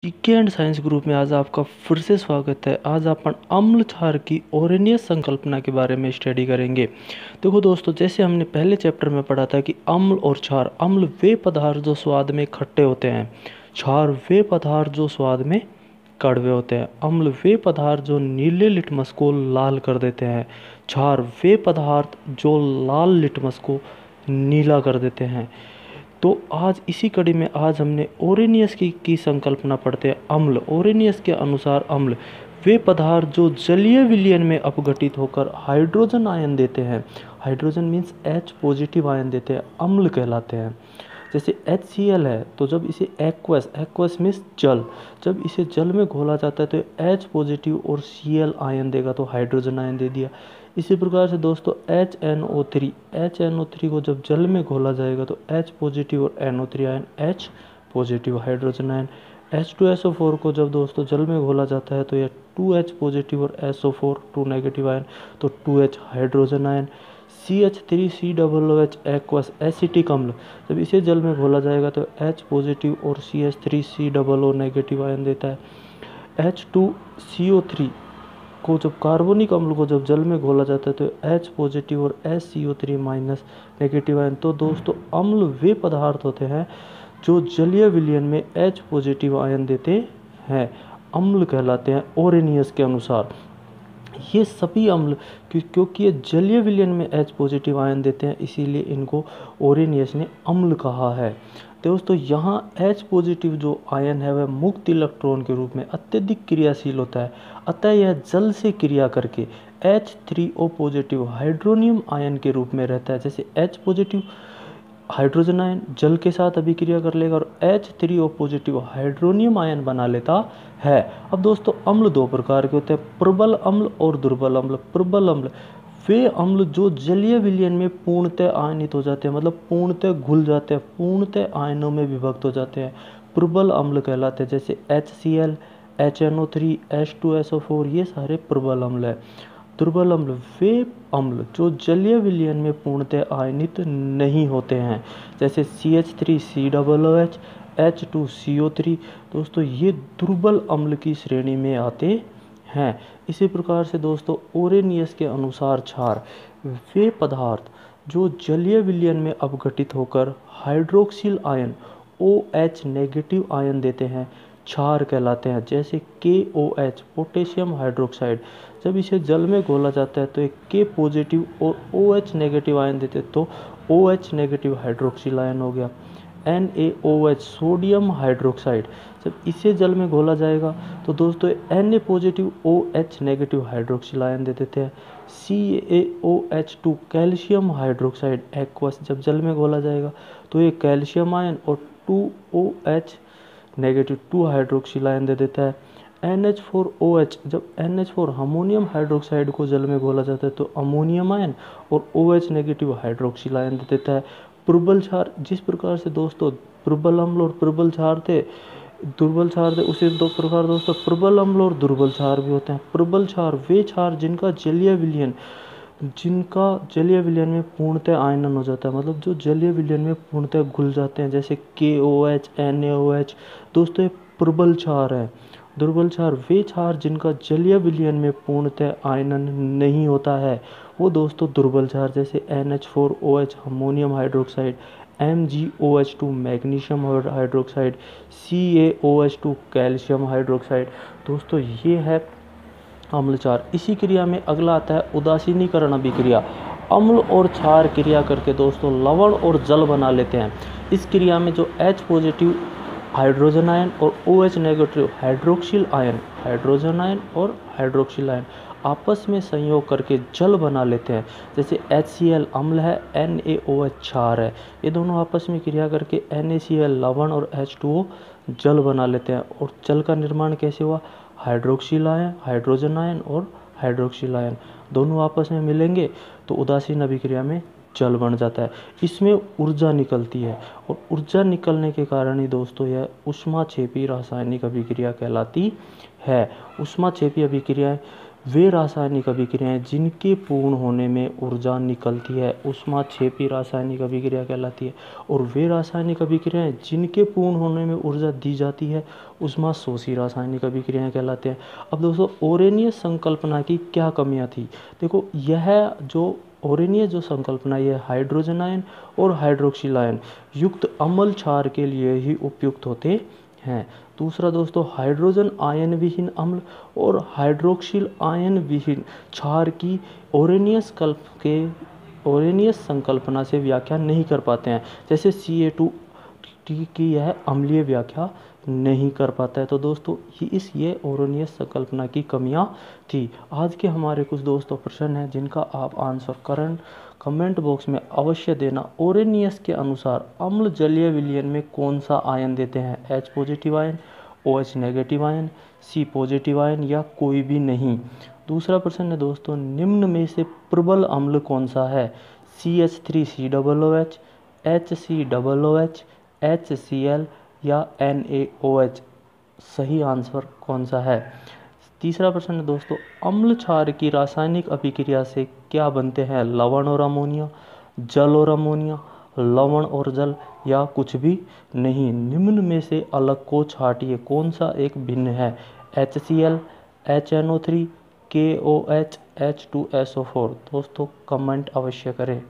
GK and science group में आज आपका फिर से स्वागत है। आज अपन अम्ल क्षार की ओरेनियस संकल्पना के बारे में स्टडी करेंगे। देखो दोस्तों, जैसे हमने पहले चैप्टर में पढ़ा था कि अम्ल और क्षार, अम्ल वे पदार्थ जो स्वाद में खट्टे होते हैं, क्षार वे पदार्थ जो स्वाद में कड़वे होते हैं। अम्ल वे पदार्थ जो नीले लिटमस को लाल कर देते हैं, क्षार वे पदार्थ जो लाल लिटमस को नीला कर देते हैं। तो आज इसी कड़ी में आज हमने ओरेनियस की संकल्पना पढ़ते हैं। अम्ल, ओरेनियस के अनुसार अम्ल वे पदार्थ जो जलीय विलयन में अपघटित होकर हाइड्रोजन आयन देते हैं, hydrogen means H positive ion देते हैं, अम्ल कहलाते हैं। जैसे HCl है तो जब इसे एक्वस, एक्वस मीन्स जल, जब इसे जल में घोला जाता है तो H पॉजिटिव और Cl आयन देगा तो हाइड्रोजन आयन दे दिया। इसी प्रकार से दोस्तों HNO3, HNO3 को जब जल में घोला जाएगा तो H पॉजिटिव और NO3 ion H positive hydrogen ion. H2SO4 को जब दोस्तों जल में घोला जाता है तो यह 2H पॉजिटिव और SO4 2 नेगेटिव आयन तो 2H hydrogen ion. CH3COOH aqueous acetic अम्ल, जब इसे जल में घोला जाएगा तो H पॉजिटिव और CH3COO नेगेटिव आयन देता है। H2CO3 को जब कार्बोनिक अम्ल को जब जल में घोला जाता है तो H पॉजिटिव और SCO3 माइनस नेगेटिव आयन। तो दोस्तों अम्ल वे पदार्थ होते हैं जो जलीय विलयन में H पॉजिटिव आयन देते हैं, अम्ल कहलाते हैं ओरेनियस के अनुसार। ये सभी अम्ल क्योंकि ये जलीय विलयन में H पॉजिटिव आयन देते हैं इसीलिए इनको ओरेनियस ने अम्ल कहा है। दोस्तों यहाँ H पॉजिटिव जो आयन है वह मुक्त इलेक्ट्रॉन के रूप में अत्यधिक क्रियाशील होता है, अतः यह जल से क्रिया करके H3O पॉजिटिव हाइड्रोनियम आयन के रूप में रहता है। जैसे H पॉजिटिव हाइड्रोजन आयन जल के साथ अभिक्रिया कर लेगा और H3O पॉजिटिव हाइड्रोनियम आयन बना लेता है। अब दोस्तों अम्ल दो प्रकार के होते हैं, प्रबल अम्ल और दुर्बल अम्ल। प्रबल अम्ल वे अम्ल जो जलीय विलयन में पूर्णतः आयनित हो जाते हैं, मतलब पूर्णतः घुल जाते हैं, पूर्णतः आयनों में विभक्त हो जाते हैं, प्रबल अम्ल कहलाते हैं। जैसे HCl, HNO3, H2SO4 ये सारे प्रबल अम्ल है। दुर्बल अम्ल वे अम्ल जो जलीय विलयन में पूर्णतः आयनित नहीं होते हैं, जैसे CH3COOH, H2CO3। दोस्तों ये दुर्बल अम्ल की श्रेणी में आते हैं। इसी प्रकार से दोस्तों ओरेनियस के अनुसार क्षार वे पदार्थ जो जलीय विलयन में अपघटित होकर hydroxyl ion OH negative ion देते हैं, क्षार कहलाते हैं। जैसे KOH पोटेशियम हाइड्रोक्साइड, जब इसे जल में घोला जाता है तो एक K पॉजिटिव और OH नेगेटिव आयन देते हैं तो OH नेगेटिव हाइड्रोक्सिल आयन हो गया। NaOH सोडियम हाइड्रोक्साइड, जब इसे जल में घोला जाएगा तो दोस्तों Na positive OH negative hydroxyl ion दे देते हैं। CaOH2 कैल्शियम हाइड्रोक्साइड एक्वस, जब जल में घोला जाएगा तो ये कैल्शियम आयन और 2OH नेगेटिव 2 हाइड्रोक्सिल आयन दे देता है। NH4OH, जब NH4 अमोनियम हाइड्रोक्साइड को जल में घोला जाता है तो अमोनियम आयन और OH नेगेटिव हाइड्रोक्सिल आयन दे देता है। प्रबल क्षार, जिस प्रकार से दोस्तों प्रबल अम्ल और प्रबल क्षार थे, दुर्बल क्षार थे, उसी दो प्रकार दोस्तों प्रबल अम्ल और दुर्बल क्षार भी होते हैं। प्रबल क्षार वे क्षार जिनका जलीय विलयन में पूर्णतः आयनन हो जाता है, मतलब जो जलीय विलयन में पूर्णतः घुल जाते हैं, जैसे KOH, NaOH। दोस्तों ये प्रबल क्षार है। दुर्बल क्षार वे क्षार जिनका जलीय विलयन में पूर्णतः आयनन नहीं होता है, वो दोस्तों दुर्बल क्षार, जैसे NH4OH ammonium hydroxide, MgOH2 magnesium hydroxide, CaOH2 calcium hydroxide. दोस्तों ये है अम्ल क्षार। इसी क्रिया में अगला आता है उदासीनीकरण अभिक्रिया। अम्ल और क्षार क्रिया करके दोस्तों लवण और जल बना लेते हैं। इस क्रिया में जो H पॉजिटिव हाइड्रोजन आयन और OH negative hydroxyl ion, hydrogen ion और हाइड्रोक्सिल आयन आपस में संयोग करके जल बना लेते हैं। जैसे HCl अम्ल है, NaOH क्षार है, ये दोनों आपस में क्रिया करके NaCl लवण और H2O जल बना लेते हैं। और जल का निर्माण कैसे हुआ? हाइड्रोक्सिल आयन, हाइड्रोजन आयन और हाइड्रोक्सिल आयन दोनों आपस में मिलेंगे तो उदासीन अभिक्रिया में जल बन जाता है। इसमें ऊर्जा निकलती है और ऊर्जा निकलने के कारण ही दोस्तों यह ऊष्माक्षेपी रासायनिक अभिक्रिया कहलाती है। ऊष्माक्षेपी अभिक्रियाएं वे रासायनिक अभिक्रियाएं जिनके पूर्ण होने में ऊर्जा निकलती है ऊष्माक्षेपी रासायनिक अभिक्रिया कहलाती है। और वे रासायनिक अभिक्रियाएं जिनके पूर्ण होने में ऊर्जा दी जाती है ऊष्माशोषी रासायनिक अभिक्रियाएं कहलाते हैं। अब दोस्तों ओरेनियस संकल्पना की क्या कमियां थी? देखो यह जो ओरेनियस जो संकल्पना ये हाइड्रोजन आयन और हाइड्रोक्सिल आयन युक्त अम्ल क्षार के लिए ही उपयुक्त होते हैं। दूसरा दोस्तों हाइड्रोजन आयन विहीन अम्ल और हाइड्रोक्सिल आयन विहीन क्षार की ओरेनियस संकल्पना से व्याख्या नहीं कर पाते हैं, जैसे Ca2 की यह अम्लीय व्याख्या नहीं कर पाता है। तो दोस्तों ये ओरेनियस संकल्पना की कमियां थी। आज के हमारे कुछ दोस्तों प्रश्न हैं जिनका आप आंसर कमेंट बॉक्स में अवश्य देना। ओरेनियस के अनुसार अम्ल जलीय विलयन में कौन सा आयन देते हैं? H positive ion, OH negative ion, C positive ion या कोई भी नहीं। दूसरा प्रश्न है दोस्तों निम्न में से प्रबल अम्ल कौन सा है? CH3COOH, HCOOH, HCl या NaOH। सही आंसर कौन सा है? तीसरा प्रश्न है दोस्तों अम्ल क्षार की रासायनिक अभिक्रिया से क्या बनते हैं? लवण और अमोनिया, जल और अमोनिया, लवण और जल या कुछ भी नहीं। निम्न में से अलग को छांटिए, कौन सा एक भिन्न है? HCl, HNO3, KOH, H2SO4। दोस्तों कमेंट अवश्य करें।